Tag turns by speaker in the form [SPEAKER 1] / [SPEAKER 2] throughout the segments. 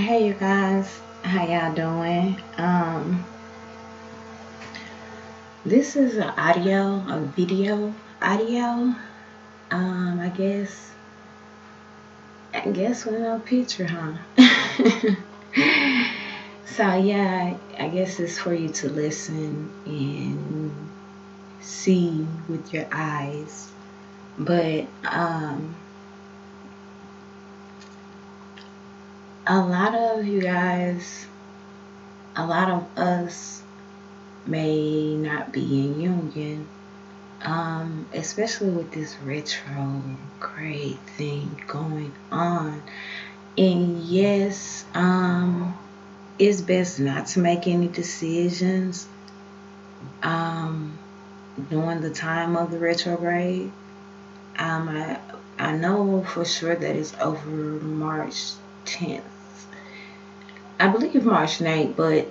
[SPEAKER 1] Hey you guys, how y'all doing? This is a video audio. I guess with no picture, huh? So yeah, I guess it's for you to listen and see with your eyes. But a lot of you guys, a lot of us may not be in union. Especially with this retrograde thing going on. And yes, it's best not to make any decisions um, during the time of the retrograde. I know for sure that it's over March 10th. I believe March 9th, but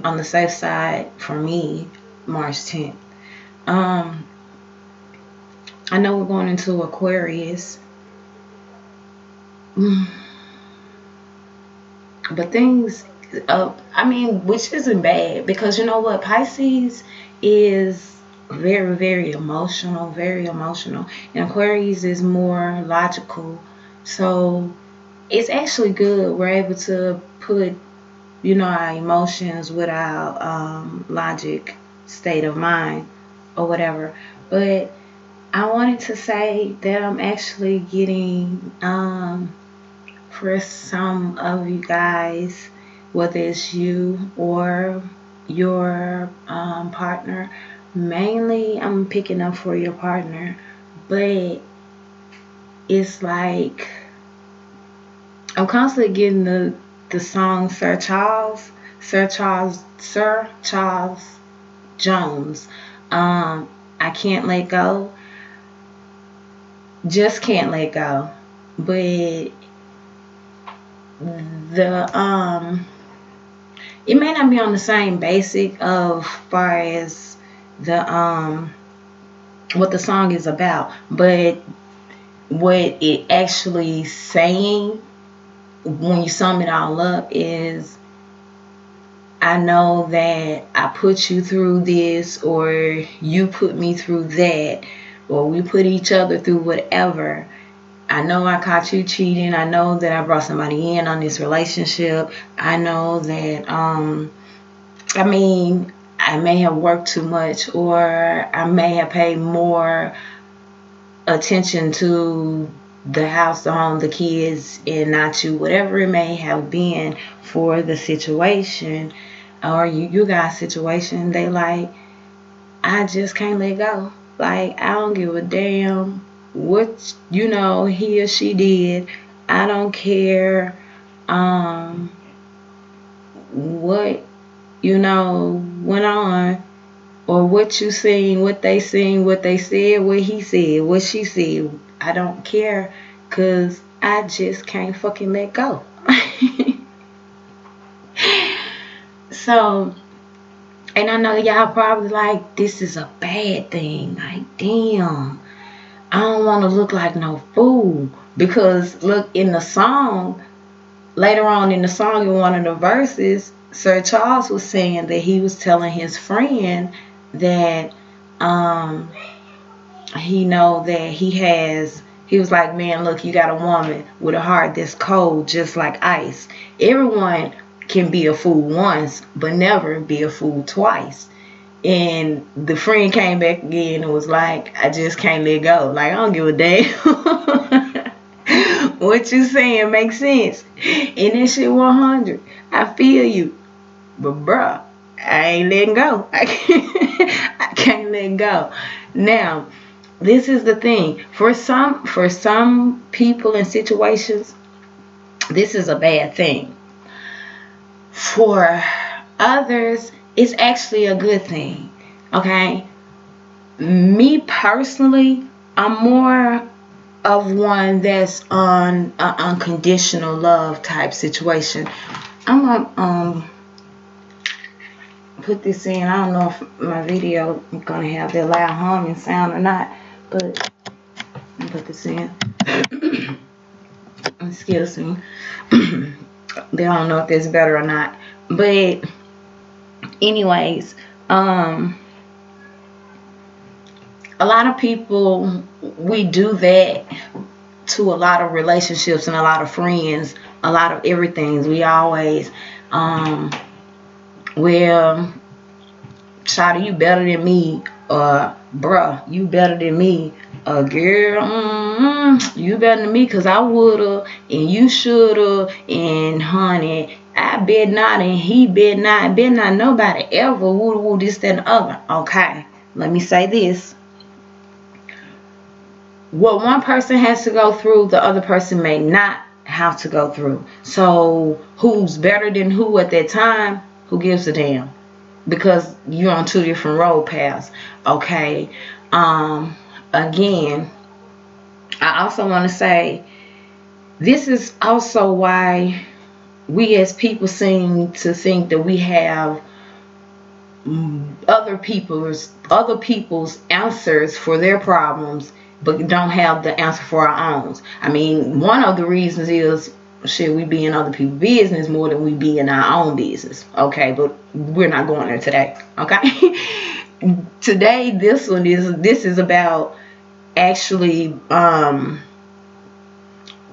[SPEAKER 1] on the safe side for me, March 10th. Um, I know we're going into Aquarius. But things, which isn't bad because you know what? Pisces is very, very emotional, very emotional. And Aquarius is more logical. So it's actually good. We're able to put, our emotions with our logic state of mind or whatever. But I wanted to say that I'm actually getting for some of you guys, whether it's you or your partner. Mainly, I'm picking up for your partner, but it's like I'm constantly getting the song Sir Charles Jones. I can't let go, just can't let go, but the it may not be on the same basic of far as the what the song is about, but what it actually saying when you sum it all up is, I know that I put you through this, or you put me through that, or we put each other through whatever. I know I caught you cheating. I know that I brought somebody in on this relationship. I know that, I may have worked too much, or I may have paid more attention to the house, the home, the kids, and not you, whatever it may have been for the situation or you guys' situation. They like, I just can't let go. Like, I don't give a damn what, he or she did. I don't care what, went on, or what you seen, what they said, what he said, what she said. I don't care, because I just can't fucking let go. So, and I know y'all probably like, this is a bad thing. Like, damn, I don't want to look like no fool. Because, look, in the song, later on in the song, in one of the verses, Sir Charles was saying that he was telling his friend that he know that he was like, man, look, you got a woman with a heart that's cold just like ice. Everyone can be a fool once, but never be a fool twice. And the friend came back again and was like, I just can't let go. Like, I don't give a damn. What you saying makes sense. And that shit 100. I feel you. But bruh, I ain't letting go. I can't let go. Now, this is the thing. For some people and situations, this is a bad thing. For others, it's actually a good thing. Okay? Me personally, I'm more of one that's on an unconditional love type situation. I'm gonna put this in. I don't know if my video is gonna have the loud humming sound or not, but let me put this in. Excuse me. They don't know if that's better or not. But anyways, a lot of people, we do that to a lot of relationships and a lot of friends, a lot of everything. We always, um, well, Shawty, you better than me. Bruh, you better than me. Girl, you better than me because I woulda and you shoulda and honey, I bet not and he bet not. Bet not nobody ever woulda woulda this, that, and the other. Okay, let me say this. What one person has to go through, the other person may not have to go through. So who's better than who at that time? Who gives a damn? Because you're on two different road paths. Okay. Again, I also want to say this is also why we as people seem to think that we have other people's answers for their problems, but don't have the answer for our own. I mean, one of the reasons is shit, we be in other people's business more than we be in our own business. Okay, but we're not going there today. Okay. Today this is about actually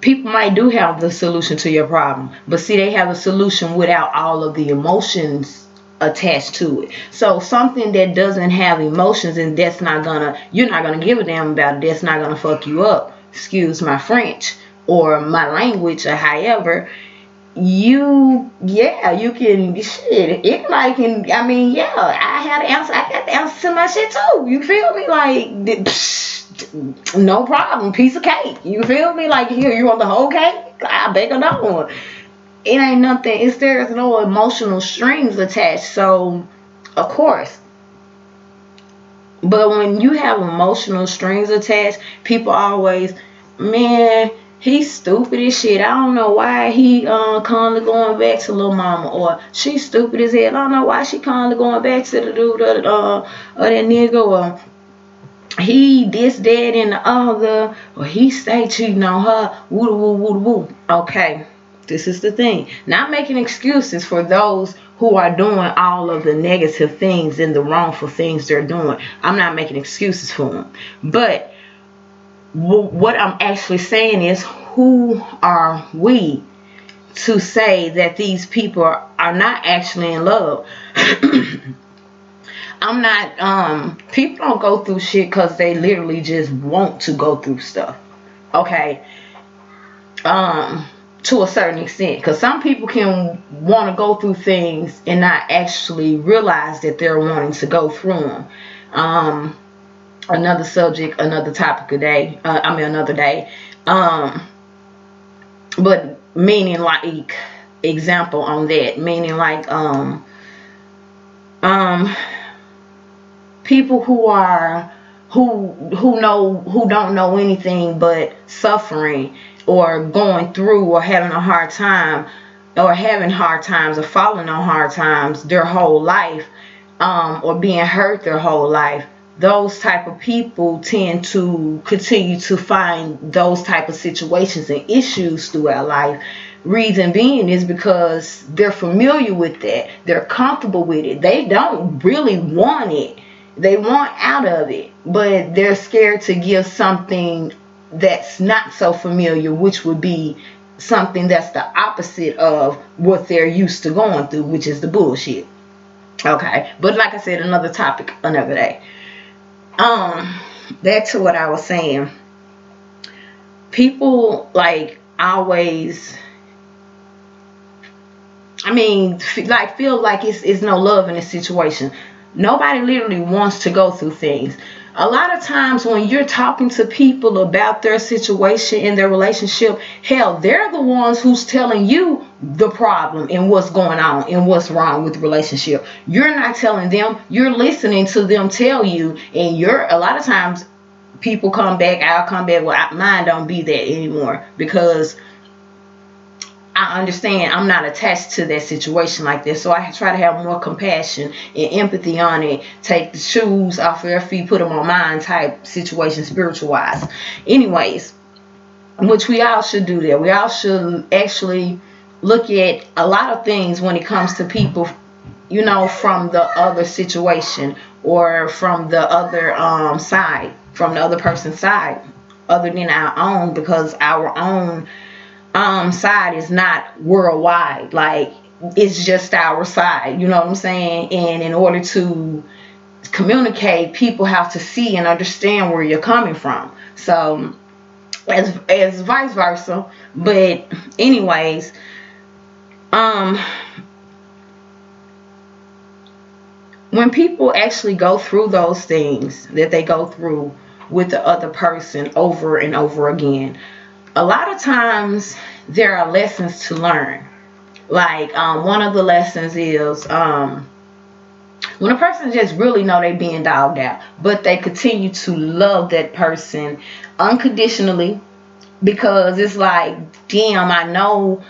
[SPEAKER 1] people might do have the solution to your problem, but see, they have a solution without all of the emotions attached to it. So something that doesn't have emotions, and you're not gonna give a damn about it, that's not gonna fuck you up, excuse my French or my language or however, you can shit it like, and I mean, yeah, I got the answer to my shit too, you feel me, like no problem, piece of cake, you feel me, like, here, you want the whole cake, I bake another one. It ain't nothing, there's no emotional strings attached, so of course. But when you have emotional strings attached, people always, man, he's stupid as shit. I don't know why he constantly going back to little mama, or she's stupid as hell. I don't know why she constantly going back to the dude or that nigga, or he this, that, and the other, or he stay cheating on her. Woo woo woo woo. Okay, this is the thing. Not making excuses for those who are doing all of the negative things and the wrongful things they're doing. I'm not making excuses for them. But what I'm actually saying is, who are we to say that these people are not actually in love? I'm not, people don't go through shit because they literally just want to go through stuff. Okay. To a certain extent, because some people can want to go through things and not actually realize that they're wanting to go through them. Another subject, another topic another day. But meaning, like, example on that, meaning like people who don't know anything but suffering, or going through, or having a hard time, or having hard times, or falling on hard times their whole life, or being hurt their whole life. Those type of people tend to continue to find those type of situations and issues throughout life. Reason being is because they're familiar with that. They're comfortable with it. They don't really want it. They want out of it, but they're scared to give something that's not so familiar, which would be something that's the opposite of what they're used to going through, which is the bullshit. Okay, but like I said, another topic, another day. Back to what I was saying. People, like, always, I mean, like, feel like it's no love in this situation. Nobody literally wants to go through things. A lot of times when you're talking to people about their situation in their relationship, hell, they're the ones who's telling you the problem and what's going on and what's wrong with the relationship. You're not telling them, you're listening to them tell you, and a lot of times people come back, I'll come back, well, mine don't be that anymore, because I understand I'm not attached to that situation like this. So I try to have more compassion and empathy on it. Take the shoes off of their feet, put them on mine type situation, spiritual wise. Anyways, which we all should do that. We all should actually look at a lot of things when it comes to people, from the other situation, or from the other side, from the other person's side, other than our own, because our own side is not worldwide. Like, it's just our side, you know what I'm saying? And in order to communicate, people have to see and understand where you're coming from. So as vice versa. But anyways, um when people actually go through those things that they go through with the other person over and over again, a lot of times there are lessons to learn. Like, one of the lessons is, when a person just really know they being dogged out, but they continue to love that person unconditionally, because it's like, damn, I know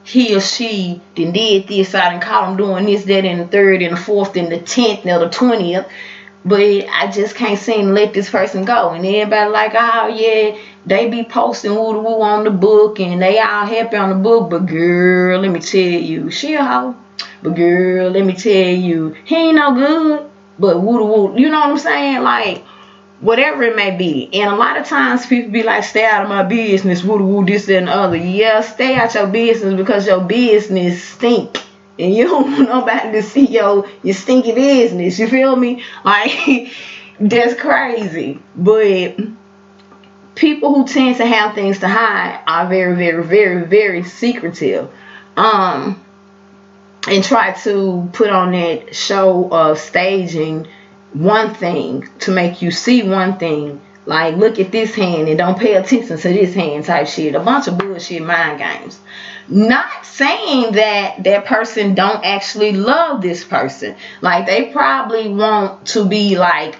[SPEAKER 1] he or she did this, I done caught him doing this, that, and the third, and the fourth, and the 10th, and the 20th, but I just can't seem to let this person go. And everybody like, oh yeah, they be posting woo woo on the book, and they all happy on the book, but girl, let me tell you, she a hoe. But girl, let me tell you, he ain't no good. But woo woo, you know what I'm saying? Like, whatever it may be. And a lot of times people be like, stay out of my business, woo woo, this, that, and the other. Yeah, stay out your business, because your business stink. And you don't want nobody to see your stinky business. You feel me? Like, that's crazy. But people who tend to have things to hide are very, very, very, very secretive. And try to put on that show of staging one thing to make you see one thing. Like, look at this hand and don't pay attention to this hand type shit. A bunch of bullshit mind games. Not saying that that person don't actually love this person. Like, they probably want to be like,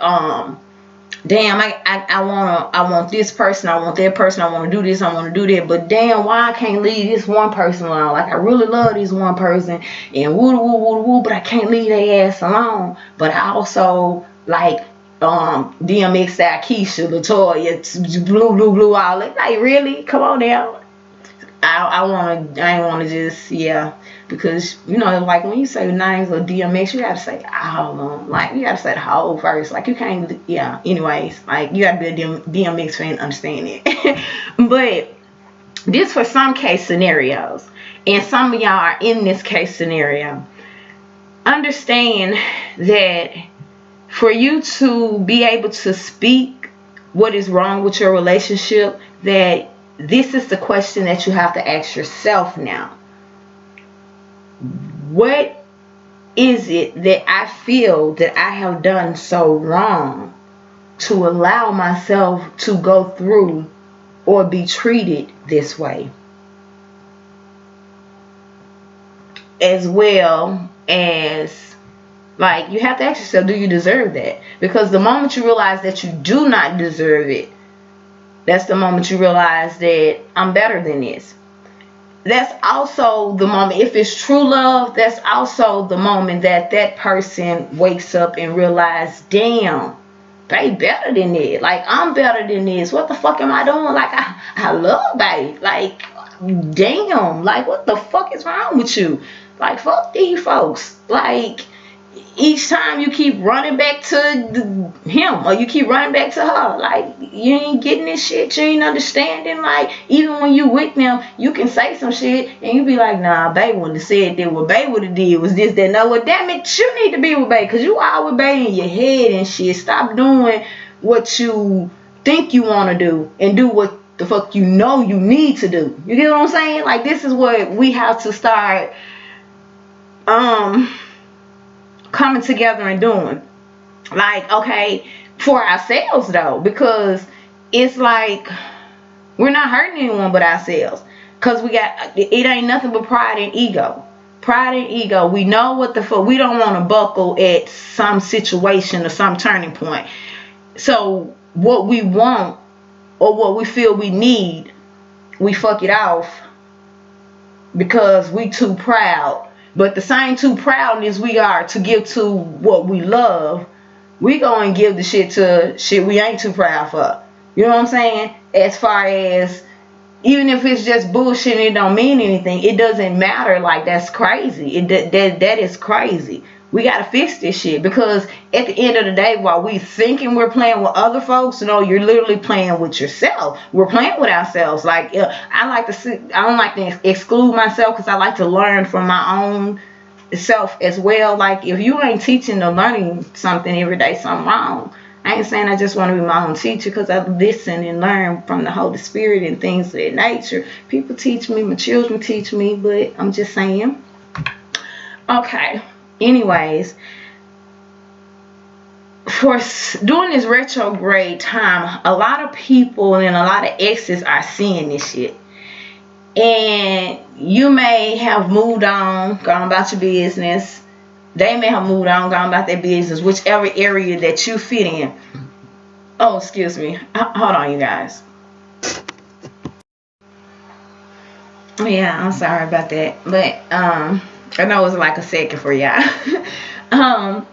[SPEAKER 1] damn, I want this person, I want that person, I want to do this, I want to do that, but damn, why I can't leave this one person alone? Like, I really love this one person, and woo woo woo woo, but I can't leave their ass alone. But I also like DMX, Keisha, Latoya, blue blue blue, all that. Like, really? Come on now. I ain't wanna just, yeah, because like, when you say names of DMX, you gotta say all of them. Like, you gotta say the whole verse. Like, you can't, yeah. Anyways, like, you gotta be a DMX fan to understand it. But this for some case scenarios, and some of y'all are in this case scenario. Understand that for you to be able to speak what is wrong with your relationship, that this is the question that you have to ask yourself now. What is it that I feel that I have done so wrong to allow myself to go through or be treated this way? As well as, like, you have to ask yourself, do you deserve that? Because the moment you realize that you do not deserve it, that's the moment you realize that I'm better than this. That's also the moment, if it's true love, that's also the moment that that person wakes up and realizes, damn, they better than this. Like, I'm better than this. What the fuck am I doing? Like, I love babe. Like, damn. Like, what the fuck is wrong with you? Like, fuck these folks. Like, each time you keep running back to him, or you keep running back to her, like, you ain't getting this shit, you ain't understanding. Like, even when you with them, you can say some shit and you be like, nah, babe wouldn't have said that. What babe would have did was this, that. No, well, damn it, you need to be with babe, because you all with babe in your head and shit. Stop doing what you think you want to do and do what the fuck you know you need to do. You get what I'm saying? Like, this is what we have to start coming together and doing. Like, okay, for ourselves though, because it's like, we're not hurting anyone but ourselves, because it ain't nothing but pride and ego. Pride and ego. We know what the fuck, we don't want to buckle at some situation or some turning point. So what we want or what we feel we need, we fuck it off because we too proud. But the same too proudness we are to give to what we love, we go and give the shit to shit we ain't too proud for. You know what I'm saying? As far as Even if it's just bullshit and it don't mean anything, it doesn't matter. Like, that's crazy. That is crazy. We gotta fix this shit, because at the end of the day, while we thinking we're playing with other folks, no, you're literally playing with yourself. We're playing with ourselves. Like, I like to see, I don't like to exclude myself, because I like to learn from my own self as well. Like, if you ain't teaching or learning something every day, something wrong. I ain't saying I just want to be my own teacher, because I listen and learn from the Holy Spirit and things of that nature. People teach me, my children teach me, but I'm just saying. Okay. Anyways, for during this retrograde time, a lot of people and a lot of exes are seeing this shit. And you may have moved on, gone about your business. They may have moved on, gone about their business, whichever area that you fit in. Oh, excuse me. Hold on, you guys. Yeah, I'm sorry about that. But I know it was like a second for y'all. um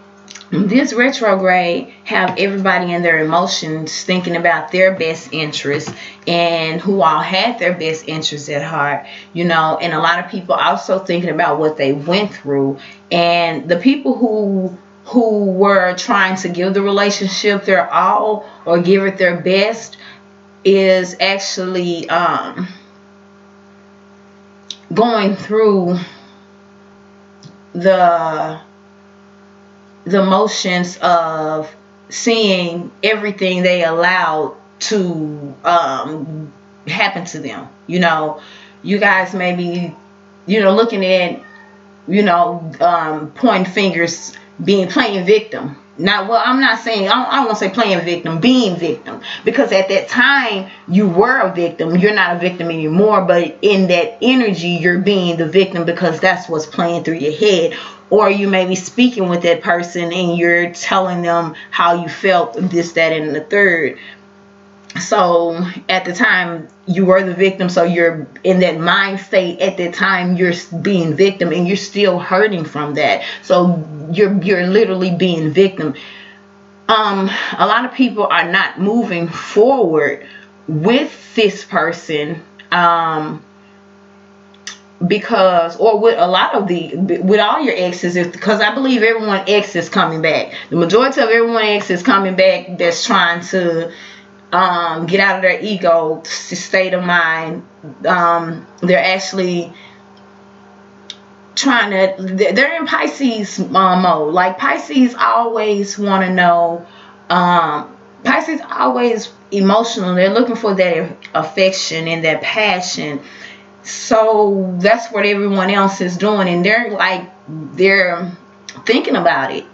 [SPEAKER 1] this retrograde have everybody in their emotions thinking about their best interests, and who all had their best interests at heart, and a lot of people also thinking about what they went through, and the people who were trying to give the relationship their all or give it their best is actually going through the motions of seeing everything they allowed to happen to them. You guys may be, looking at, pointing fingers, being playing victim. Now, well, I'm not saying, I don't want to say playing victim, being victim, because at that time you were a victim. You're not a victim anymore, but in that energy, you're being the victim, because that's what's playing through your head. Or you may be speaking with that person and you're telling them how you felt, this, that, and the third. So at the time you were the victim, so you're in that mind state. At the time you're being victim, and you're still hurting from that, so you're literally being victim. A lot of people are not moving forward with this person, because, or with a lot of with all your exes, because I believe everyone ex is coming back. The majority of everyone ex is coming back, that's trying to get out of their ego state of mind. They're actually trying to, they're in Pisces mode. Like, Pisces always want to know, Pisces always emotional. They're looking for that affection and that passion. So that's what everyone else is doing, and they're thinking about it.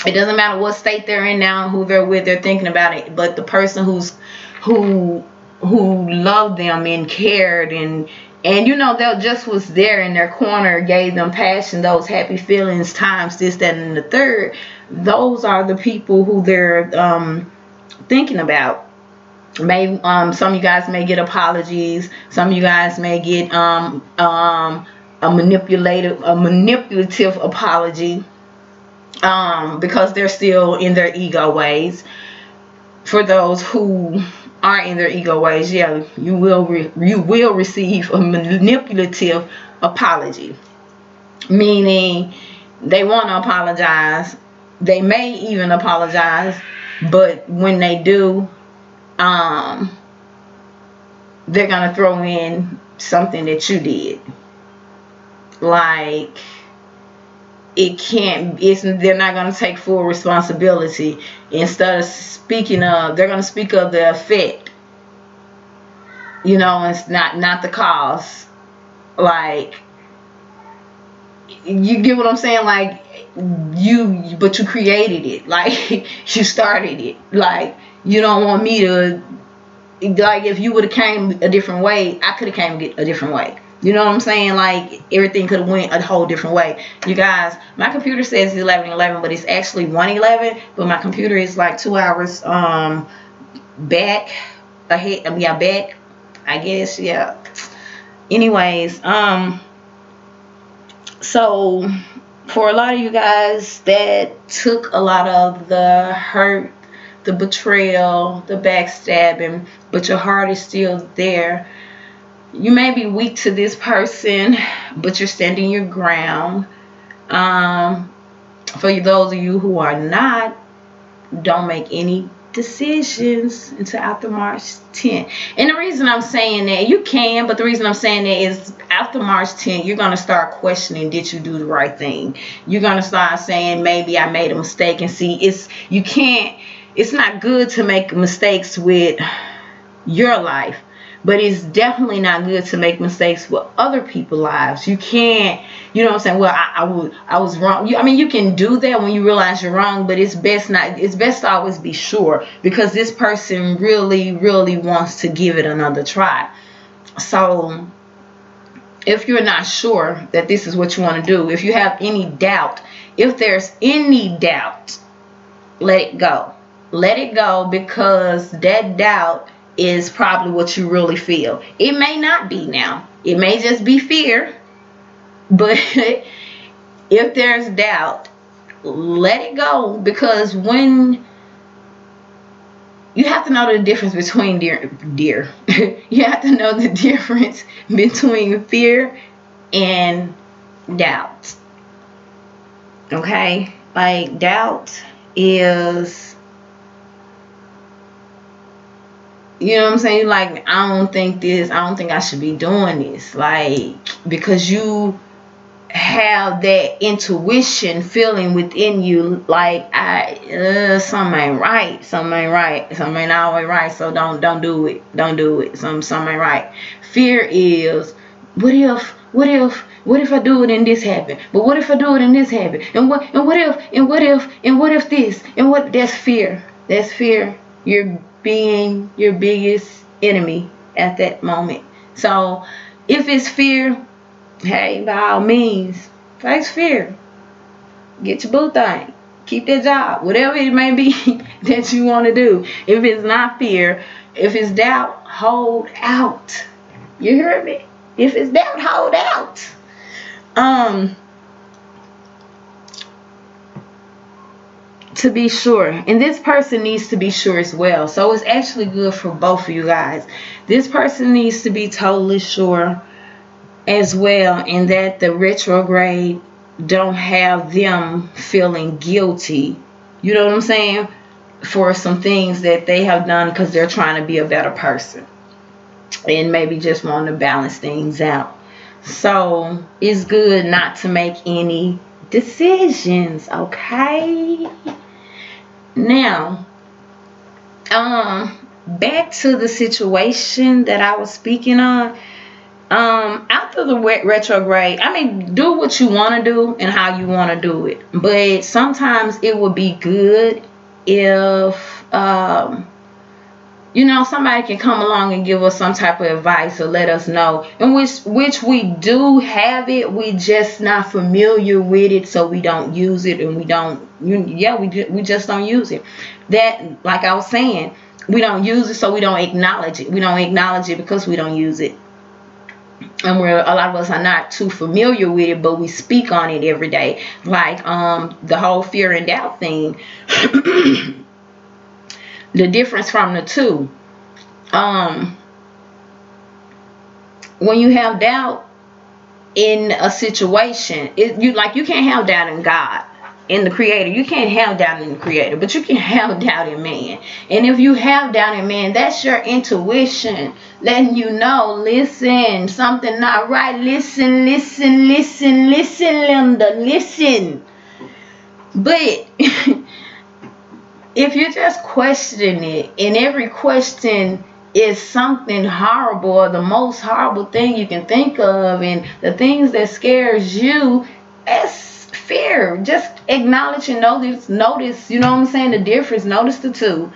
[SPEAKER 1] It doesn't matter what state they're in now, who they're with, they're thinking about it. But the person who loved them and cared, and they just was there in their corner, gave them passion, those happy feelings, times this, that, and the third. Those are the people who they're thinking about. Maybe some of you guys may get apologies. Some of you guys may get a manipulative apology, because they're still in their ego ways. For those who are in their ego ways, yeah, you will receive a manipulative apology, meaning they want to apologize. They may even apologize, but when they do, they're gonna throw in something that you did. Like, they're not gonna take full responsibility. Instead of they're gonna speak of the effect. It's not the cause. Like, you get what I'm saying? Like, but you created it. Like, you started it. Like, you don't want me to, like, if you would have came a different way, I could have came a different way. You know what I'm saying? Like, everything could have went a whole different way. You guys, my computer says 11:11, but it's actually 1:11. But my computer is like 2 hours back ahead. Yeah, back, I guess. Yeah. Anyways, so for a lot of you guys, that took a lot of the hurt, the betrayal, the backstabbing, but your heart is still there. You may be weak to this person, but you're standing your ground. For those of you who are not, don't make any decisions until after March 10th. And the reason I'm saying that, you can, but the reason I'm saying that is after March 10th, you're going to start questioning, did you do the right thing? You're going to start saying, maybe I made a mistake. And see, it's not good to make mistakes with your life, but it's definitely not good to make mistakes with other people's lives. You can't, you know what I'm saying? Well, I was wrong. You can do that when you realize you're wrong, but it's best not. It's best to always be sure, because this person really, really wants to give it another try. So, if you're not sure that this is what you want to do, if you have any doubt, if there's any doubt, let it go. Let it go, because that doubt is probably what you really feel. It may not be now. It may just be fear. But if there's doubt, let it go, because when you have to know the difference between dear. You have to know the difference between fear and doubt. Okay? Like, doubt is, you know what I'm saying? Like, I don't think I should be doing this. Like, because you have that intuition feeling within you, like, something ain't right. Something ain't right. Something ain't always right. So don't do it. Don't do it. Something ain't right. Fear is, what if I do it and this happen? But what if I do it and this happen? And what if this? And what? That's fear. That's fear. You're being your biggest enemy at that moment. So if it's fear, hey, by all means, face fear. Get your boo thing. Keep that job. Whatever it may be that you want to do. If it's not fear, if it's doubt, hold out. You heard me? If it's doubt, hold out. To be sure. And this person needs to be sure as well. So it's actually good for both of you guys. This person needs to be totally sure as well, and that the retrograde don't have them feeling guilty, you know what I'm saying, for some things that they have done, because they're trying to be a better person and maybe just want to balance things out. So it's good not to make any decisions. Okay, now back to the situation that I was speaking on. After the retrograde, do what you want to do and how you want to do it. But sometimes it would be good if, somebody can come along and give us some type of advice or let us know. And which we do have it, we just not familiar with it, so we don't use it, and we just don't use it. That, like I was saying, we don't use it, so we don't acknowledge it. We don't acknowledge it because we don't use it. And where a lot of us are not too familiar with it, but we speak on it every day. Like the whole fear and doubt thing. The difference from the two. When you have doubt in a situation, you can't have doubt in God, in the Creator. You can't have doubt in the Creator, but you can have doubt in man. And if you have doubt in man, that's your intuition letting you know, listen, something not right. Listen, Linda, listen. But if you're just questioning it, and every question is something horrible, or the most horrible thing you can think of, and the things that scares you, that's fear. Just acknowledge and notice, you know what I'm saying, the difference. Notice the two,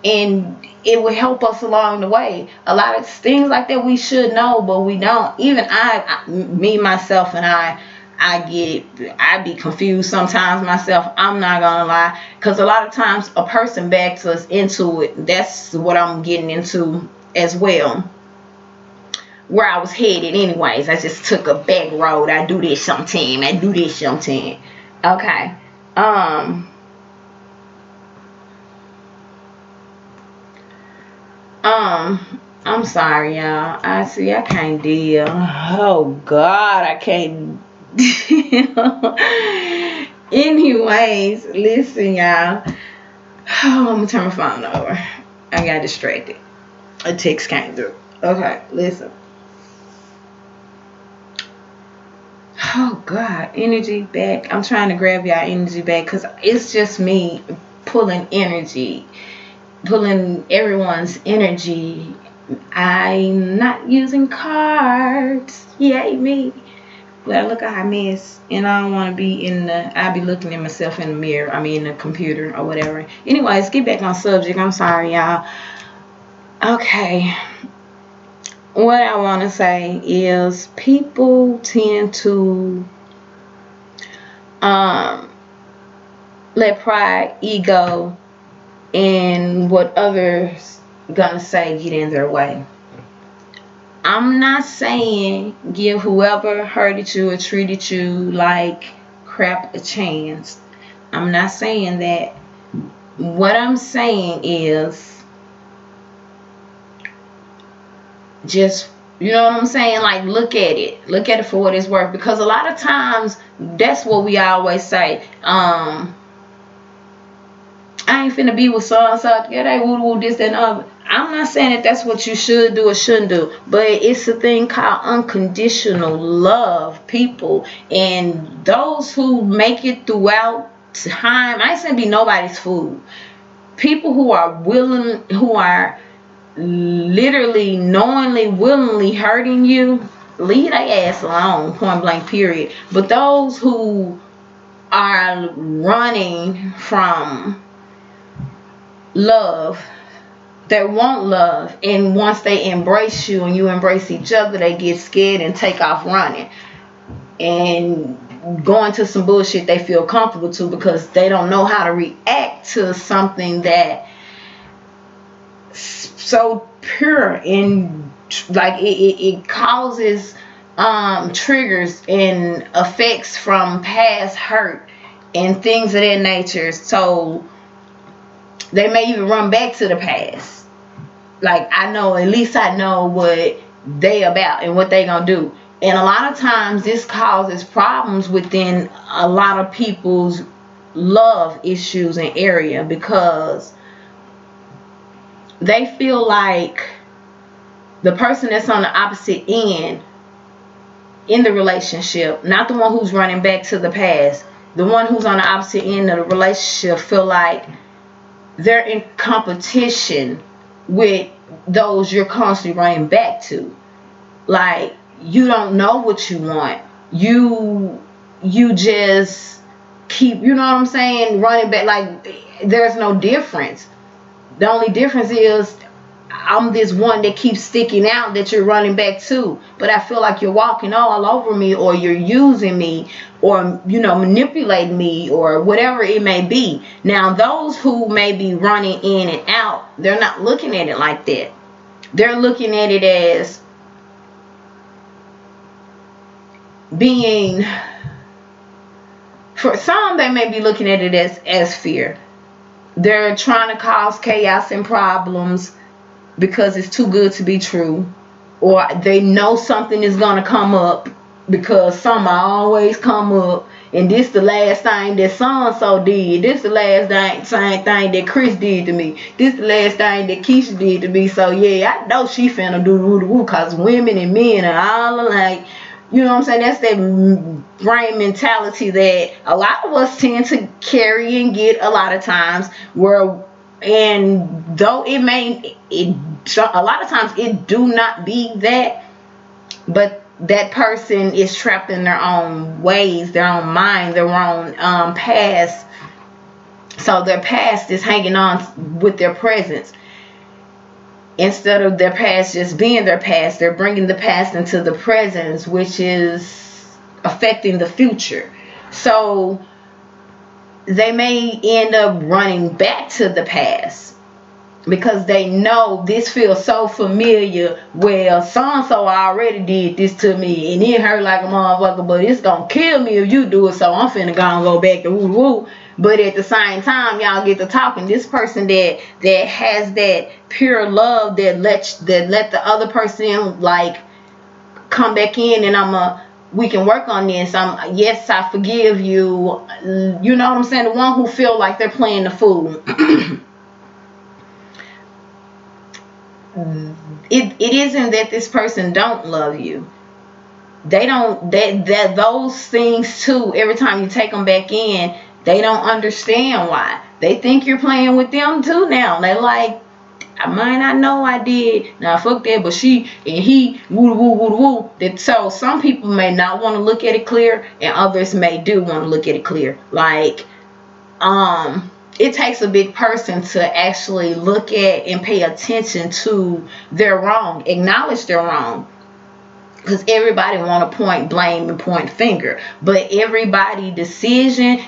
[SPEAKER 1] and it will help us along the way. A lot of things like that we should know, but we don't. Even me, myself, and I be confused sometimes myself. I'm not gonna lie, because a lot of times a person backs us into it. That's what I'm getting into as well. Where I was headed, anyways. I just took a back road. I do this sometime. Okay. I'm sorry, y'all. I see. I can't deal. Oh God, I can't deal. Anyways, listen, y'all. I'm gonna turn my phone over. I got distracted. A text came through. Okay, listen. Oh God, energy back. I'm trying to grab y'all energy back because it's just me pulling energy, pulling everyone's energy. I'm not using cards. Yay me. But look at I miss, and I don't want to be in the. I be looking at myself in the mirror. I mean, the computer or whatever. Anyways, get back on subject. I'm sorry, y'all. Okay, what I want to say is people tend to um let pride, ego, and what others gonna say get in their way. I'm not saying give whoever hurted you or treated you like crap a chance. I'm not saying that. What I'm saying is just, you know what I'm saying? Like, look at it. Look at it for what it's worth. Because a lot of times, that's what we always say. I ain't finna be with so and so. Yeah, they woo woo this that, and other. I'm not saying that that's what you should do or shouldn't do, but it's a thing called unconditional love, people, and those who make it throughout time. I ain't saying be nobody's fool. People who are willing, who are literally, knowingly, willingly hurting you, leave their ass alone. Point blank. Period. But those who are running from love, that want love, and once they embrace you and you embrace each other, they get scared and take off running and going to some bullshit they feel comfortable to because they don't know how to react to something that so pure and like it causes triggers and effects from past hurt and things of that nature, so they may even run back to the past. Like, I know, at least I know what they about and what they gonna do. And a lot of times this causes problems within a lot of people's love issues and area because they feel like the person that's on the opposite end in the relationship, not the one who's running back to the past, the one who's on the opposite end of the relationship feel like they're in competition with those you're constantly running back to. Like, you don't know what you want. You just keep, you know what I'm saying, running back. Like, there's no difference. The only difference is I'm this one that keeps sticking out that you're running back to, but I feel like you're walking all over me, or you're using me, or manipulating me, or whatever it may be. Now, those who may be running in and out, they're not looking at it like that. They're looking at it as being, for some, they may be looking at it as fear. They're trying to cause chaos and problems because it's too good to be true, or they know something is gonna come up because something always come up, and this the last thing that so and so did, this the last same thing that Chris did to me, this the last thing that Keisha did to me, so yeah, I know she finna do the woo woo because women and men are all alike. You know what I'm saying? That's that brain mentality that a lot of us tend to carry and get a lot of times, where, and though a lot of times it do not be that, but that person is trapped in their own ways, their own mind, their own past. So their past is hanging on with their presence. Instead of their past just being their past, they're bringing the past into the present, which is affecting the future. So they may end up running back to the past because they know this feels so familiar. Well, so-and-so already did this to me and it hurt like a motherfucker, but it's gonna kill me if you do it, so I'm finna go back to woo woo. But at the same time, y'all get to talking. This person that has that pure love that let the other person like come back in, and we can work on this. Yes, I forgive you. You know what I'm saying? The one who feel like they're playing the fool. It isn't that this person don't love you. They don't, that those things too, every time you take them back in, they don't understand why. They think you're playing with them too now. They like, I might not know I did. Now fuck that, but she and he woo woo woo woo. That, so some people may not want to look at it clear, and others may do want to look at it clear. Like, it takes a big person to actually look at and pay attention to their wrong, acknowledge their wrong. Because everybody want to point blame and point finger, but every decision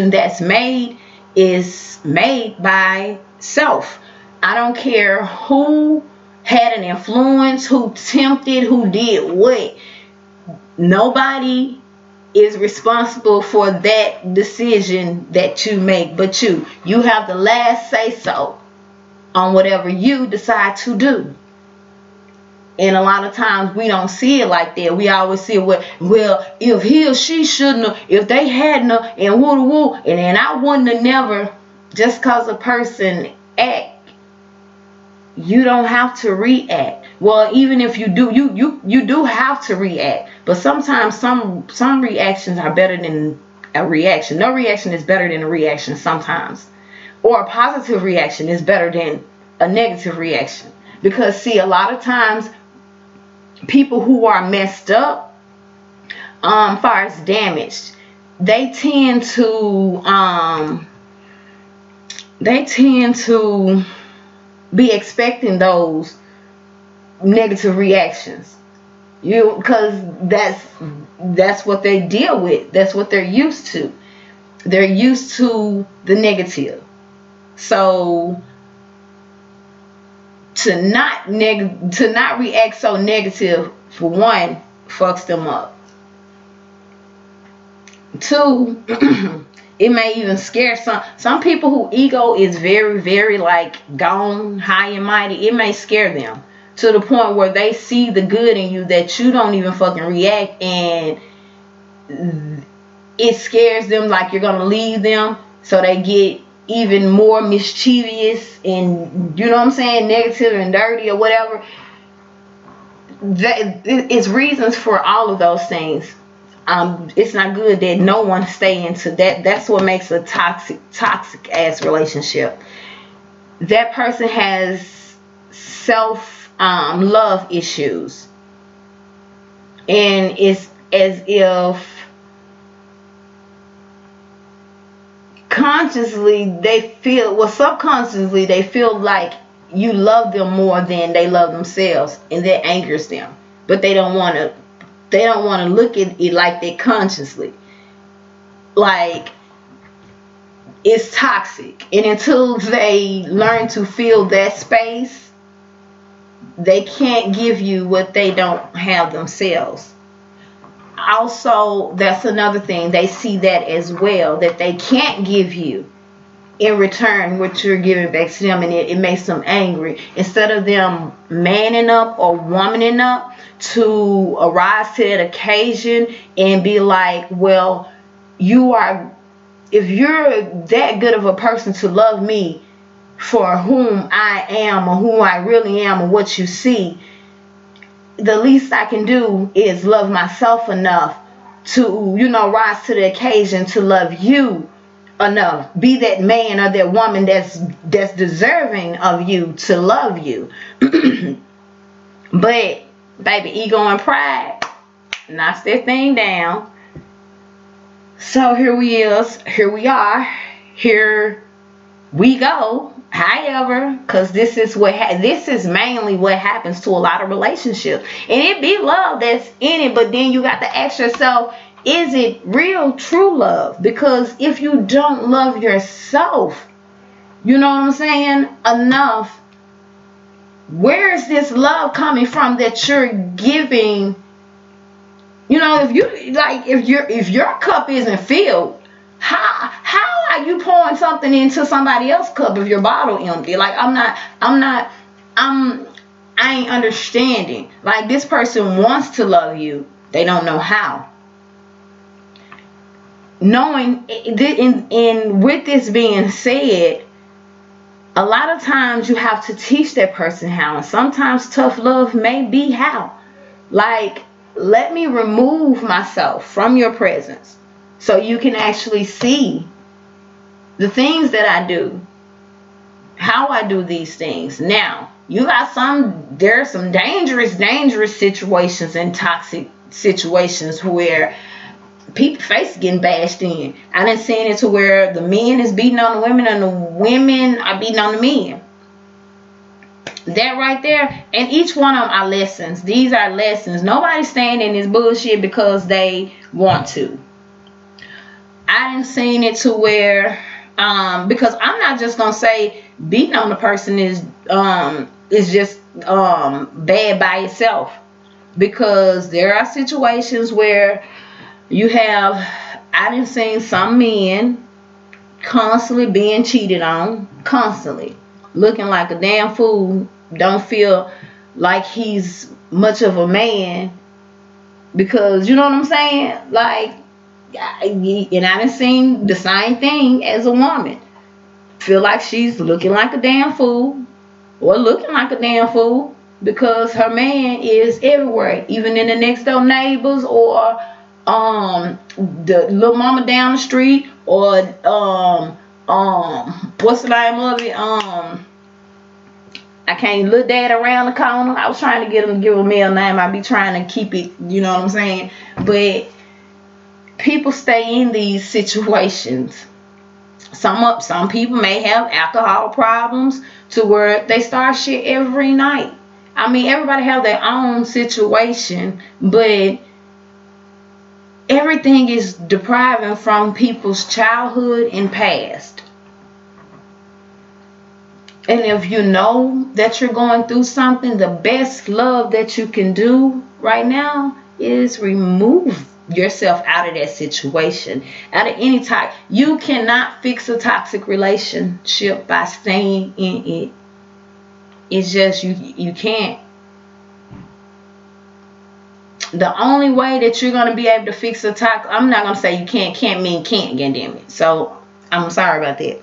[SPEAKER 1] that's made is made by self. I don't care who had an influence, who tempted, who did what. Nobody is responsible for that decision that you make but you. You have the last say so on whatever you decide to do. And a lot of times we don't see it like that. We always see it with, well, if he or she shouldn't have, if they hadn't have, and woo woo, and then I wouldn't have never. Just cause a person act, you don't have to react. Well, even if you do, you do have to react. But sometimes some reactions are better than a reaction. No reaction is better than a reaction sometimes. Or a positive reaction is better than a negative reaction. Because see, a lot of times people who are messed up, far as damaged, they tend to be expecting those negative reactions. Because that's what they deal with. That's what they're used to. They're used to the negative. So to not react so negative, for one, fucks them up. Two, it may even scare some people who ego is very, very like gone high and mighty. It may scare them to the point where they see the good in you that you don't even fucking react, and it scares them like you're gonna leave them, so they get even more mischievous and, you know what I'm saying, negative and dirty or whatever. It's reasons for all of those things. It's not good that no one stay into that. That's what makes a toxic ass relationship. That person has self love issues, and it's as if subconsciously they feel like you love them more than they love themselves, and that angers them. But they don't want to look at it like that consciously. Like, it's toxic, and until they learn to fill that space, they can't give you what they don't have themselves. Also, that's another thing. They see that as well, that they can't give you in return what you're giving back to them, and it makes them angry. Instead of them manning up or womaning up to arise to that occasion and be like, well, if you're that good of a person to love me for whom I am or who I really am or what you see, the least I can do is love myself enough to, rise to the occasion to love you enough. Be that man or that woman that's deserving of you to love you. But baby, ego and pride knocks that thing down. So here we are, here we go. However, because this is mainly what happens to a lot of relationships, and it be love that's in it, but then you got to ask yourself, is it real true love? Because if you don't love yourself, you know what I'm saying, enough, where is this love coming from that you're giving? If your cup isn't filled, How are you pouring something into somebody else's cup if your bottle empty? Like, I'm I ain't understanding. Like, this person wants to love you, they don't know how. Knowing and with this being said, a lot of times you have to teach that person how, and sometimes tough love may be how. Like, let me remove myself from your presence so you can actually see the things that I do, how I do these things. Now, there are some dangerous situations and toxic situations where people face getting bashed in. I done seen it to where the men is beating on the women and the women are beating on the men. That right there, and each one of them are lessons. These are lessons. Nobody's staying in this bullshit because they want to. I done seen it to where, because I'm not just gonna say beating on the person is just bad by itself, because there are situations where you have, I done seen some men constantly being cheated on, constantly looking like a damn fool, don't feel like he's much of a man, because you know what I'm saying? Like, and I done seen the same thing as a woman. Feel like she's looking like a damn fool, or looking like a damn fool, because her man is everywhere, even in the next door neighbors, or the little mama down the street, or what's the name of it? I can't look dad around the corner. I was trying to get him to give a male name. I be trying to keep it, you know what I'm saying? But people stay in these situations. Some people may have alcohol problems to where they start shit every night. I mean, everybody have their own situation, but everything is depriving from people's childhood and past. And if you know that you're going through something, the best love that you can do right now is remove yourself out of that situation, out of any type. You cannot fix a toxic relationship by staying in it. It's just you can't. The only way that you're gonna be able to fix a toxic, I'm not gonna say you can't mean can't, goddamn it. So I'm sorry about that.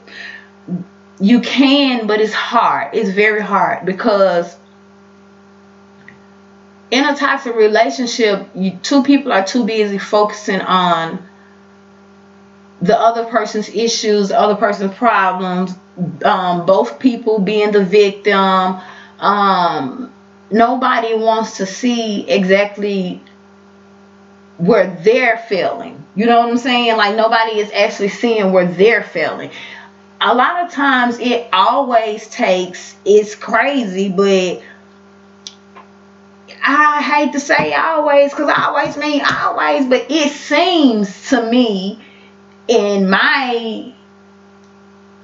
[SPEAKER 1] You can, but it's hard. It's very hard, because in a toxic relationship, two people are too busy focusing on the other person's issues, the other person's problems, both people being the victim. Nobody wants to see exactly where they're failing. You know what I'm saying? Like, nobody is actually seeing where they're failing. A lot of times it always takes, it's crazy, but I hate to say always, because I always mean always, but it seems to me, in my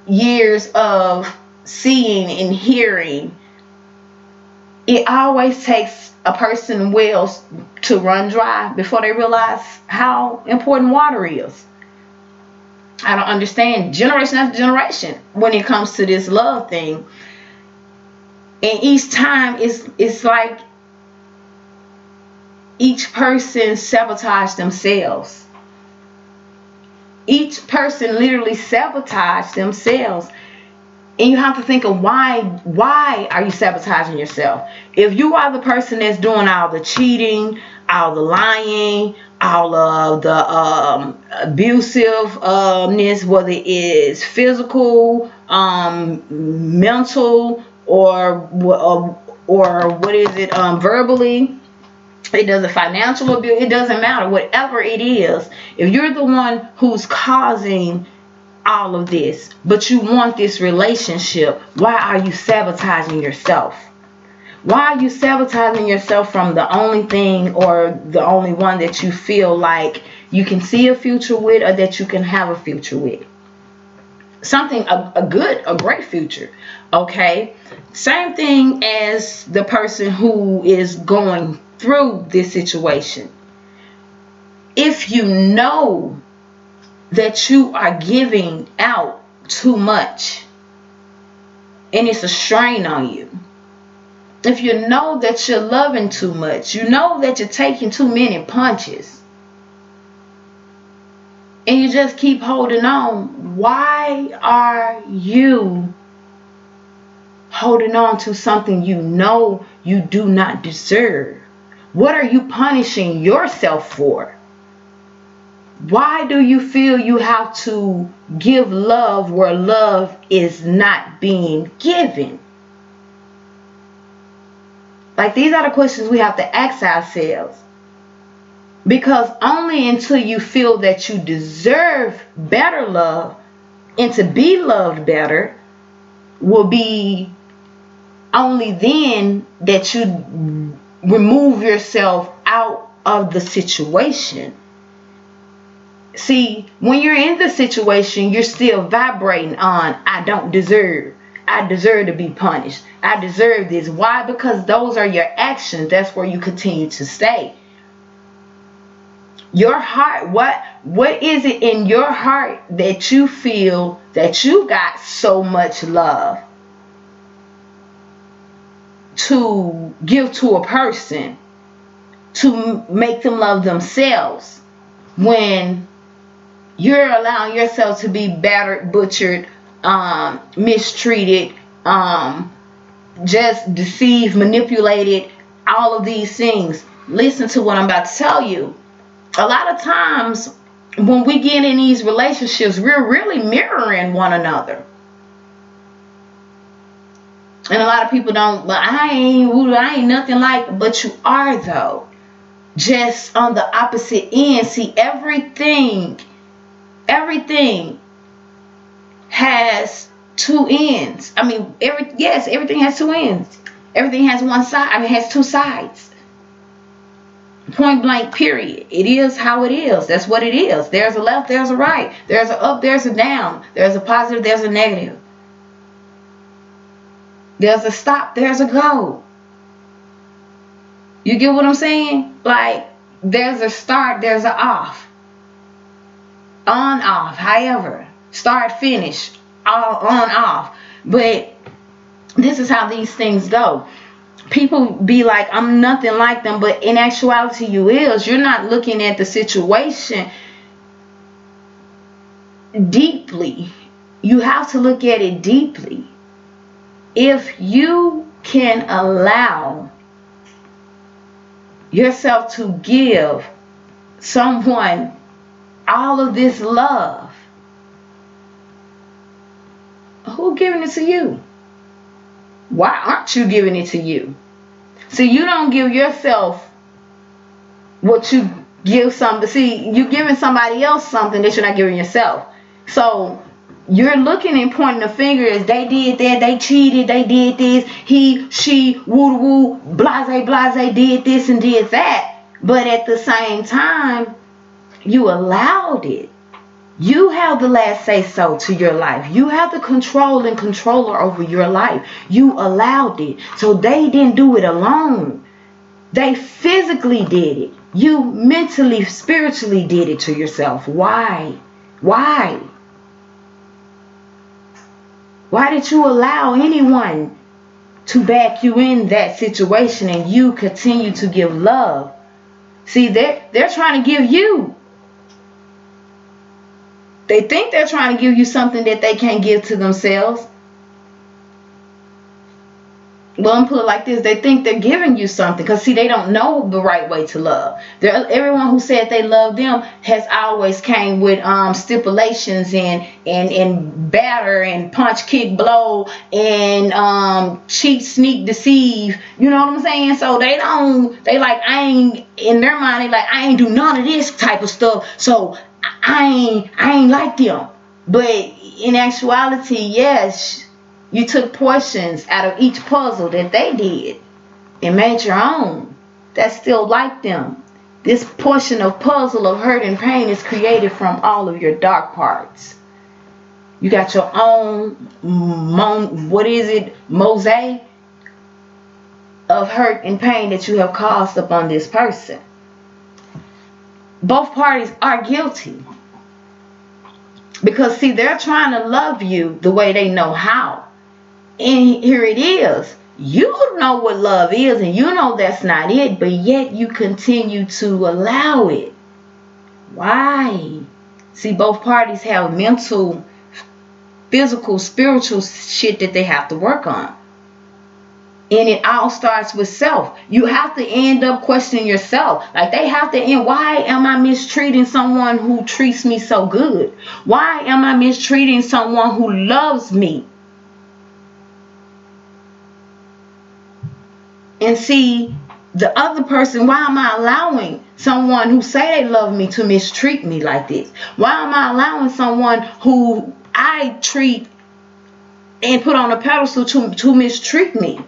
[SPEAKER 1] years of seeing and hearing, it always takes a person wells to run dry before they realize how important water is. I don't understand generation after generation when it comes to this love thing. And each time it's like each person sabotaged themselves. Each person literally sabotaged themselves. And you have to think of why are you sabotaging yourself? If you are the person that's doing all the cheating, all the lying, all of the abusiveness, whether it is physical, mental, or what is it, verbally, it doesn't, financial abuse, it doesn't matter, whatever it is. If you're the one who's causing all of this, but you want this relationship, why are you sabotaging yourself? Why are you sabotaging yourself from the only thing, or the only one that you feel like you can see a future with, or that you can have a future with? Something, a great future. Okay? Same thing as the person who is going through this situation. If you know that you are giving out too much and it's a strain on you. If you know that you're loving too much, you know that you're taking too many punches, and you just keep holding on, why are you holding on to something you know you do not deserve? What are you punishing yourself for? Why do you feel you have to give love where love is not being given? Like, these are the questions we have to ask ourselves. Because only until you feel that you deserve better love and to be loved better will be only then that you remove yourself out of the situation. See, when you're in the situation, you're still vibrating on, I don't deserve. I deserve to be punished. I deserve this. Why? Because those are your actions. That's where you continue to stay. Your heart, what is it in your heart that you feel that you got so much love to give to a person, to make them love themselves, when you're allowing yourself to be battered, butchered, mistreated, just deceived, manipulated, all of these things? Listen to what I'm about to tell you. A lot of times when we get in these relationships, we're really mirroring one another. And a lot of people don't, but I ain't nothing like, but you are though. Just on the opposite end. See, everything has two ends. I mean, everything has two ends. Everything has one side. I mean, it has two sides. Point blank, period. It is how it is. That's what it is. There's a left, there's a right. There's a up, there's a down. There's a positive, there's a negative. There's a stop, there's a go. You get what I'm saying? Like, there's a start, there's a off. On, off, however. Start, finish. All on, off. But this is how these things go. People be like, I'm nothing like them, but in actuality you is. You're not looking at the situation deeply. You have to look at it deeply. If you can allow yourself to give someone all of this love, who giving it to you? Why aren't you giving it to you? See, you don't give yourself what you give somebody. See, you're giving somebody else something that you're not giving yourself. So you're looking and pointing the finger as they did that, they cheated, they did this, he, she, woo woo, blase, did this and did that. But at the same time, you allowed it. You have the last say so to your life. You have the control and controller over your life. You allowed it. So they didn't do it alone. They physically did it. You mentally, spiritually did it to yourself. Why? Why? Why did you allow anyone to back you in that situation and you continue to give love? See, they're trying to give you. They think they're trying to give you something that they can't give to themselves. Well, I'm put it like this. They think they're giving you something because, see, they don't know the right way to love. Everyone who said they love them has always came with stipulations and batter and punch, kick, blow, and cheat, sneak, deceive. You know what I'm saying? So they like, I ain't, in their mind, they like, I ain't do none of this type of stuff. So I ain't like them. But in actuality, yes, you took portions out of each puzzle that they did and made your own. That's still like them. This portion of puzzle of hurt and pain is created from all of your dark parts. You got your own, mosaic of hurt and pain that you have caused upon this person. Both parties are guilty. Because see, they're trying to love you the way they know how. And here it is. You know what love is, and you know that's not it, but yet you continue to allow it. Why? See, both parties have mental, physical, spiritual shit that they have to work on. And it all starts with self. You have to end up questioning yourself. Like they have to end, why am I mistreating someone who treats me so good? Why am I mistreating someone who loves me? And see, the other person, why am I allowing someone who say they love me to mistreat me like this? Why am I allowing someone who I treat and put on a pedestal to mistreat me?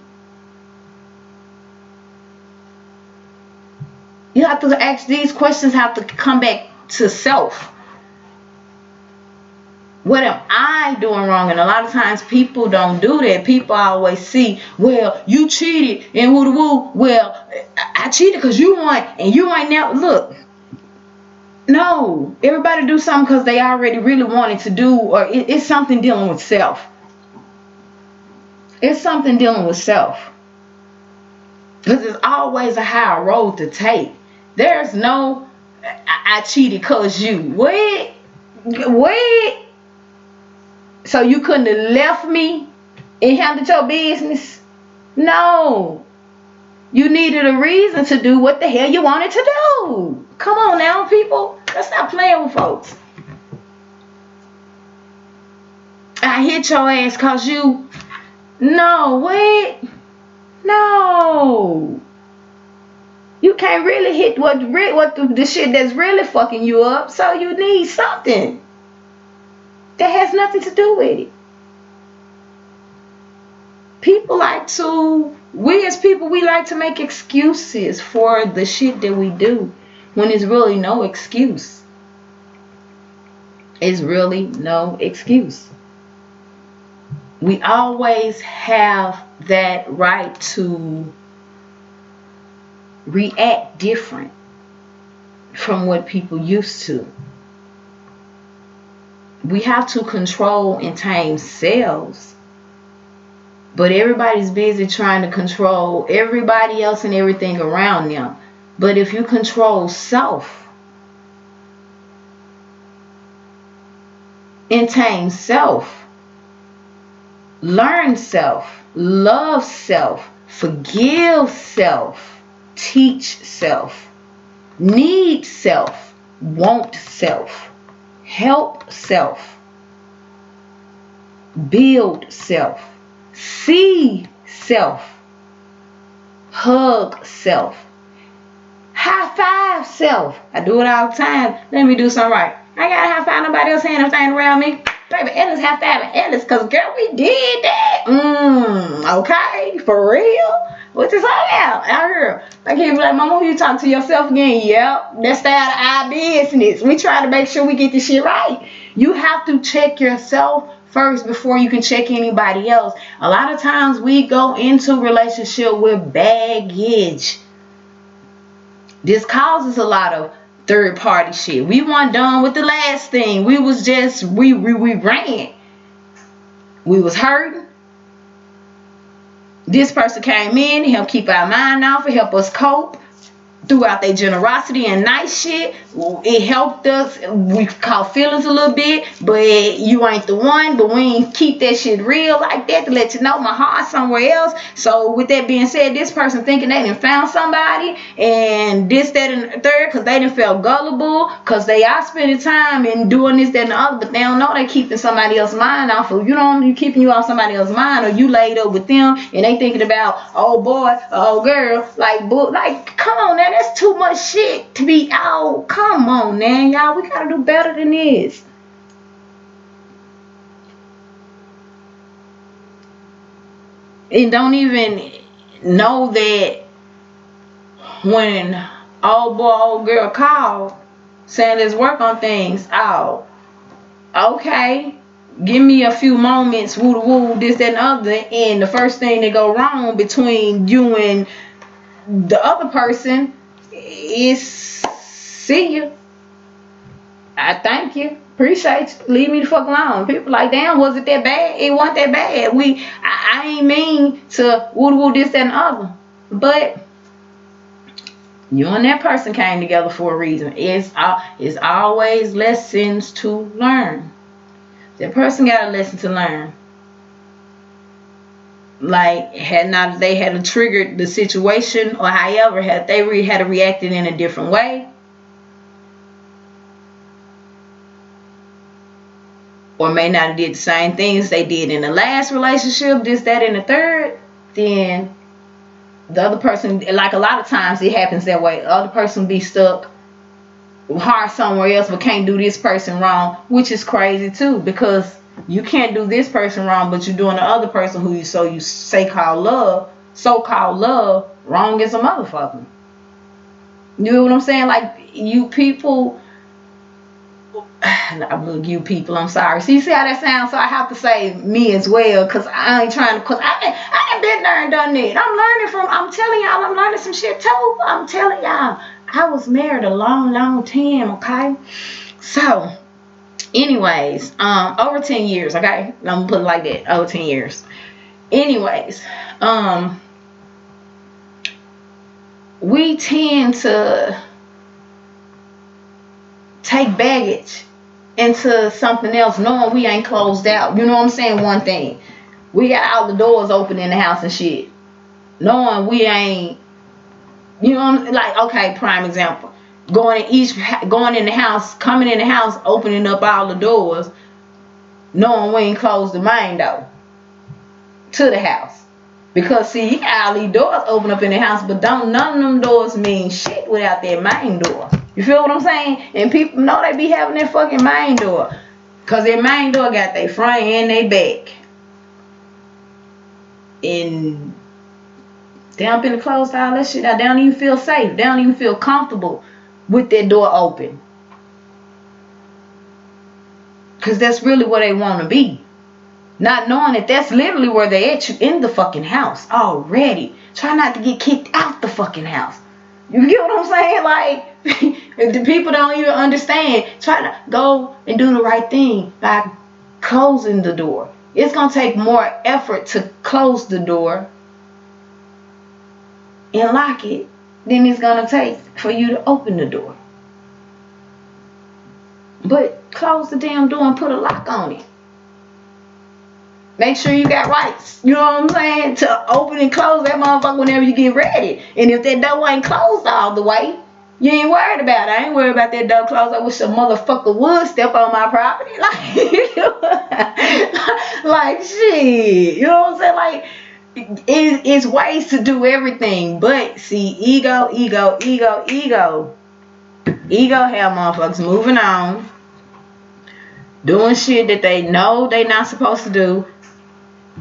[SPEAKER 1] You have to ask these questions, have to come back to self. What am I doing wrong? And a lot of times people don't do that. People always see, well, you cheated and woo woo. Well, I cheated because you won and you ain't never. Look, no. Everybody do something because they already really wanted to do, or it's something dealing with self. It's something dealing with self. Because there's always a higher road to take. There's no, I cheated because you. What? So you couldn't have left me and handled your business? No. You needed a reason to do what the hell you wanted to do. Come on now, people. Let's stop playing with folks. I hit your ass cause you. No, wait. No. You can't really hit what the shit that's really fucking you up. So you need something that has nothing to do with it. People like to, we as people, we like to make excuses for the shit that we do when it's really no excuse. It's really no excuse. We always have that right to react different from what people used to. We have to control and tame selves. But everybody's busy trying to control everybody else and everything around them. But if you control self and tame self, learn self, love self, forgive self, teach self, need self, want self, help self, build self, see self, hug self, high five self. I do it all the time. Let me do something right. I gotta high five nobody else hand everything around me. Baby, Ellis high five Ellis, cause girl, we did that. Okay, for real. What is all about? I heard. Like he was like, Mama, who you talk to yourself again? Yep, that's out of our business. We try to make sure we get this shit right. You have to check yourself first before you can check anybody else. A lot of times we go into relationship with baggage. This causes a lot of third party shit. We weren't done with the last thing. We was just we ran. We was hurting. This person came in, helped keep our mind off it, help us cope. Throughout their generosity and nice shit, it helped us. We caught feelings a little bit, but you ain't the one. But we ain't keep that shit real like that to let you know my heart's somewhere else. So with that being said, this person thinking they done found somebody and this, that, and the third, because they done felt gullible, because they are spending time and doing this, that, and the other, but they don't know they keeping somebody else's mind off of you. Know you keeping you off somebody else's mind, or you laid up with them and they thinking about oh boy, oh girl, like come on now. That's too much shit to be out. Come on, man, y'all. We gotta do better than this. And don't even know that when old boy, old girl call saying let's work on things. Oh, okay. Give me a few moments, woo woo, this, that, and other, and the first thing that go wrong between you and the other person is see you. I thank you. Appreciate you. Leave me the fuck alone. People like, damn, was it that bad? It wasn't that bad. I ain't mean to woo woo this, that, and the other. But you and that person came together for a reason. It's always lessons to learn. That person got a lesson to learn. Like, had not they had triggered the situation, or however, had they had reacted in a different way, or may not have did the same things they did in the last relationship, this, that, and the third, then the other person, like a lot of times it happens that way. The other person be stuck hard somewhere else, but can't do this person wrong, which is crazy too, because you can't do this person wrong, but you're doing the other person who you say so-called love, wrong as a motherfucker. You know what I'm saying? Like, you people, you people, I'm sorry. See how that sounds? So I have to say me as well, because I ain't trying to, because I ain't been there and done it. I'm telling y'all, I'm learning some shit too. I'm telling y'all, I was married a long, long time, okay? So, anyways, over 10 years, okay? I'm gonna put it like that, over 10 years. Anyways, we tend to take baggage into something else, knowing we ain't closed out. You know what I'm saying? One thing, we got all the doors open in the house and shit, knowing we ain't, you know, like, okay, prime example, going in the house, coming in the house, opening up all the doors, knowing we ain't closed the main door to the house. Because see, you got all these doors open up in the house, but don't none of them doors mean shit without that main door. You feel what I'm saying? And people know they be having that fucking main door, cause their main door got their front and their back. And they don't been closed all that shit out. They don't even feel safe. They don't even feel comfortable with their door open. Cause that's really where they want to be. Not knowing that that's literally where they at, you in the fucking house already. Try not to get kicked out the fucking house. You get what I'm saying? Like, if the people don't even understand, try to go and do the right thing by closing the door. It's going to take more effort to close the door and lock it than it's going to take for you to open the door. But close the damn door and put a lock on it. Make sure you got rights, you know what I'm saying, to open and close that motherfucker whenever you get ready. And if that door ain't closed all the way, you ain't worried about it. I ain't worried about that door closed. I wish a motherfucker would step on my property. Like shit. You know what I'm saying? Like, it's ways to do everything. But see, ego have motherfuckers moving on, doing shit that they know they not supposed to do.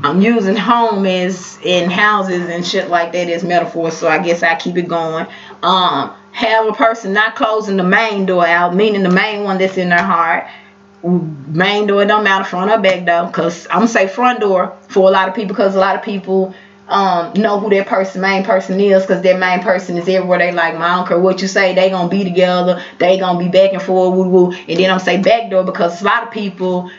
[SPEAKER 1] I'm using home as in houses and shit like that as metaphors, so I guess I keep it going. Have a person not closing the main door out, meaning the main one that's in their heart. Main door, it don't matter front or back door, because I'm gonna say front door for a lot of people, because a lot of people know who their main person is, because their main person is everywhere. They like, I don't care what you say, they gonna be together, they gonna be back and forth, woo woo. And then I'm say back door because a lot of people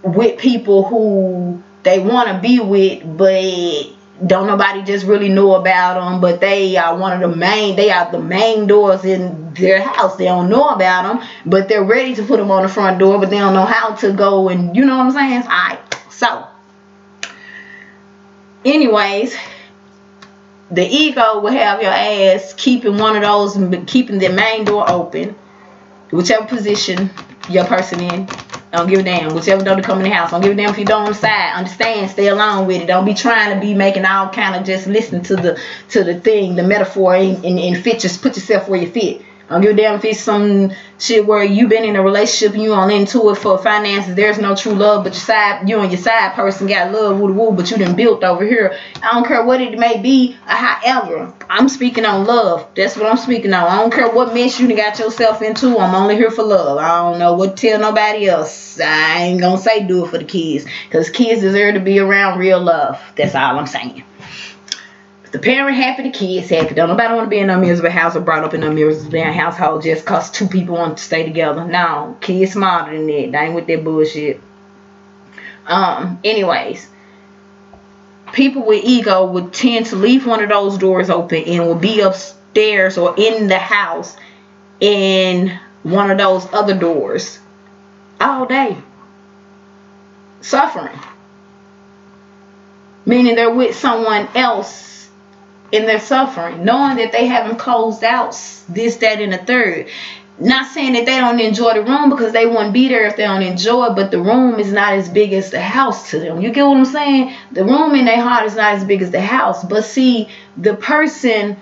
[SPEAKER 1] with people who they want to be with, but don't nobody just really know about them, but they are the main doors in their house. They don't know about them, but they're ready to put them on the front door, but they don't know how to go, and you know what I'm saying? Alright, so anyways, the ego will have your ass keeping one of those, keeping the main door open, whichever position your person in. I don't give a damn. Whichever door to come in the house. I don't give a damn if you don't on the side. Understand. Stay along with it. Don't be trying to be making all kind of just listen to the thing, the metaphor, and put yourself where you fit. I don't give a damn if it's some shit where you been in a relationship and you on into it for finances. There's no true love, but you and your side person got love, woo woo, but you done built over here. I don't care what it may be. However, I'm speaking on love. That's what I'm speaking on. I don't care what mess you done got yourself into. I'm only here for love. I don't know what to tell nobody else. I ain't gonna say do it for the kids, because kids deserve to be around real love. That's all I'm saying. The parent happy, the kids happy. Don't nobody want to be in a miserable house or brought up in a miserable household just cause two people want to stay together. No, kids smarter than that. They ain't with that bullshit. Anyways, people with ego would tend to leave one of those doors open and will be upstairs or in the house in one of those other doors all day, suffering, meaning they're with someone else in their suffering, knowing that they haven't closed out this, that, and the third. Not saying that they don't enjoy the room, because they wouldn't be there if they don't enjoy it, but the room is not as big as the house to them. You get what I'm saying? The room in their heart is not as big as the house. But see, the person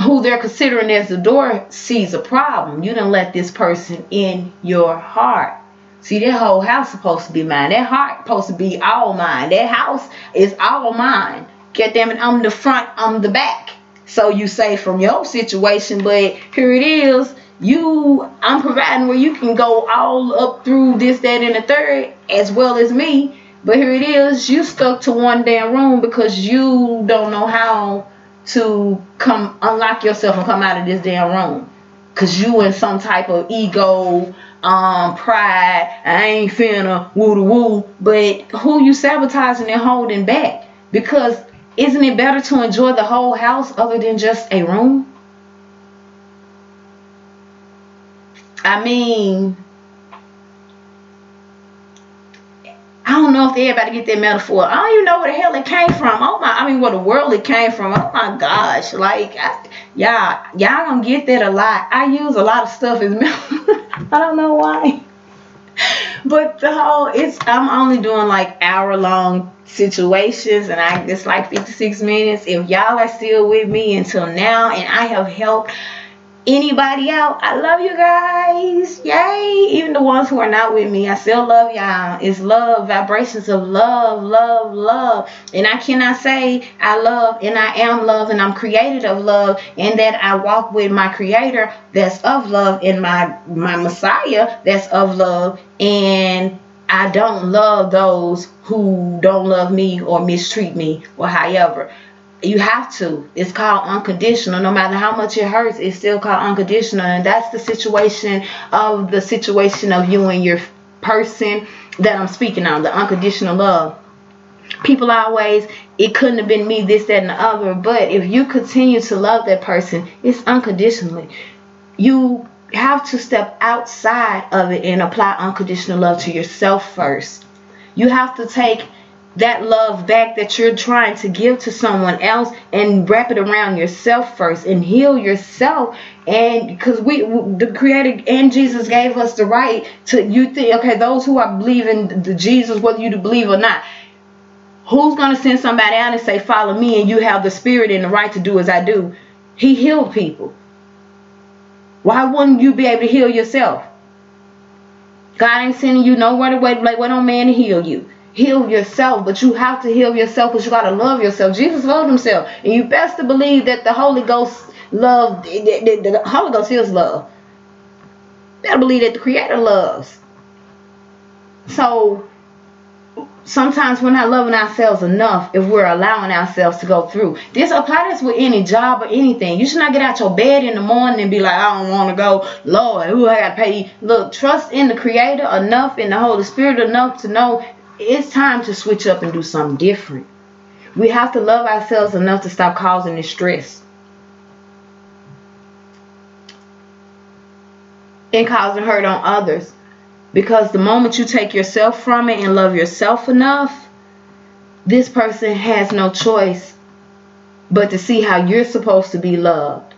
[SPEAKER 1] who they're considering as the door sees a problem. You done let this person in your heart. See, that whole house supposed to be mine. That heart supposed to be all mine. That house is all mine. God damn it, I'm the front, I'm the back. So you say from your situation, but here it is. I'm providing where you can go all up through this, that, and the third, as well as me. But here it is, you stuck to one damn room because you don't know how to come unlock yourself and come out of this damn room. Cause you in some type of ego, pride, I ain't finna woo woo. But who you sabotaging and holding back? Because isn't it better to enjoy the whole house other than just a room? I mean, I don't know if everybody get that metaphor. I don't even know where the hell it came from. Where the world it came from. Oh my gosh. Like, y'all gonna get that a lot. I use a lot of stuff as metaphor. I don't know why. But I'm only doing like hour-long situations, and it's like 56 minutes. If y'all are still with me until now and I have helped anybody out, I love you guys. Yay. Even the ones who are not with me, I still love y'all. It's love, vibrations of love, love, love. And I cannot say I love and I am love and I'm created of love, and that I walk with my creator that's of love and my Messiah that's of love, and I don't love those who don't love me or mistreat me or however. You have to. It's called unconditional. No matter how much it hurts, it's still called unconditional. And that's the situation of you and your person that I'm speaking on, the unconditional love. People always, it couldn't have been me, this, that, and the other. But if you continue to love that person, it's unconditionally. You have to step outside of it and apply unconditional love to yourself first. You have to take that love back that you're trying to give to someone else and wrap it around yourself first and heal yourself. And because the creator and Jesus gave us the right to, you think, okay, those who are believing the Jesus, whether you believe or not, who's going to send somebody out and say follow me, and you have the spirit and the right to do as I do? He healed people. Why wouldn't you be able to heal yourself? God ain't sending you nowhere to wait on man to heal you. Heal yourself, but you have to heal yourself because you got to love yourself. Jesus loved himself, and you best to believe that the Holy Ghost love, the Holy Ghost is love. You better believe that the Creator loves. So sometimes we're not loving ourselves enough if we're allowing ourselves to go through. Apply this with any job or anything. You should not get out your bed in the morning and be like, I don't want to go. Lord, who I got to pay? Look, trust in the Creator enough, in the Holy Spirit enough to know it's time to switch up and do something different. We have to love ourselves enough to stop causing this stress and causing hurt on others. Because the moment you take yourself from it and love yourself enough, this person has no choice but to see how you're supposed to be loved.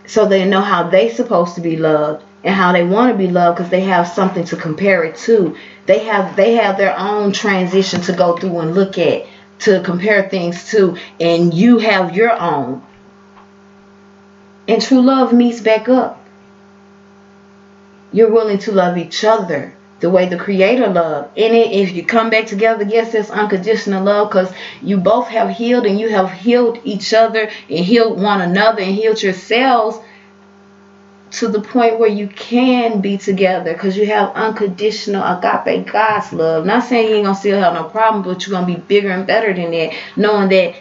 [SPEAKER 1] So they know how they're supposed to be loved and how they want to be loved, because they have something to compare it to. They have their own transition to go through and look at, to compare things to, and you have your own. And true love meets back up. You're willing to love each other the way the Creator loved. And if you come back together, yes, that's unconditional love, because you both have healed, and you have healed each other and healed one another and healed yourselves to the point where you can be together, because you have unconditional agape God's love. Not saying you ain't gonna still have no problem, but you're gonna be bigger and better than that, knowing that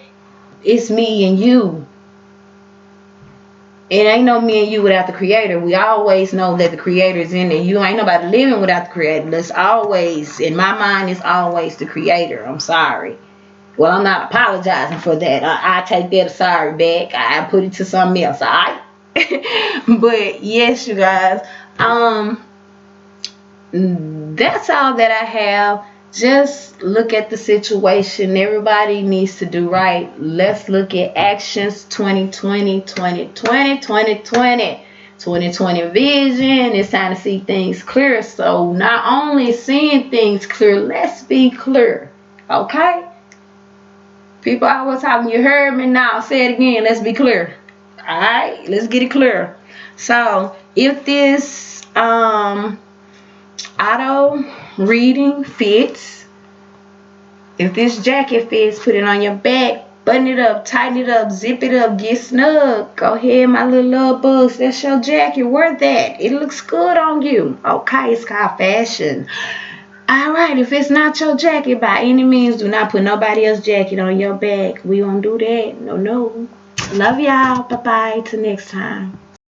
[SPEAKER 1] it's me and you. It ain't no me and you without the creator. We always know that the creator is in there. You ain't nobody living without the creator. That's always, in my mind, it's always the creator. I'm sorry. Well, I'm not apologizing for that. I take that sorry back. I put it to something else. All right. But yes, you guys. That's all that I have. Just look at the situation. Everybody needs to do right. Let's look at actions 2020, 2020, 2020. 2020 vision. It's time to see things clear. So not only seeing things clear, let's be clear. Okay? People always talking, you heard me now. Say it again. Let's be clear. Alright? Let's get it clear. So if this auto reading fits, if this jacket fits, put it on your back, button it up, tighten it up, zip it up, get snug. Go ahead, my little love bugs. That's your jacket. Wear that. It looks good on you. Okay, it's called fashion. Alright, if it's not your jacket, by any means, do not put nobody else's jacket on your back. We won't do that. No, no. Love y'all. Bye-bye. Till next time.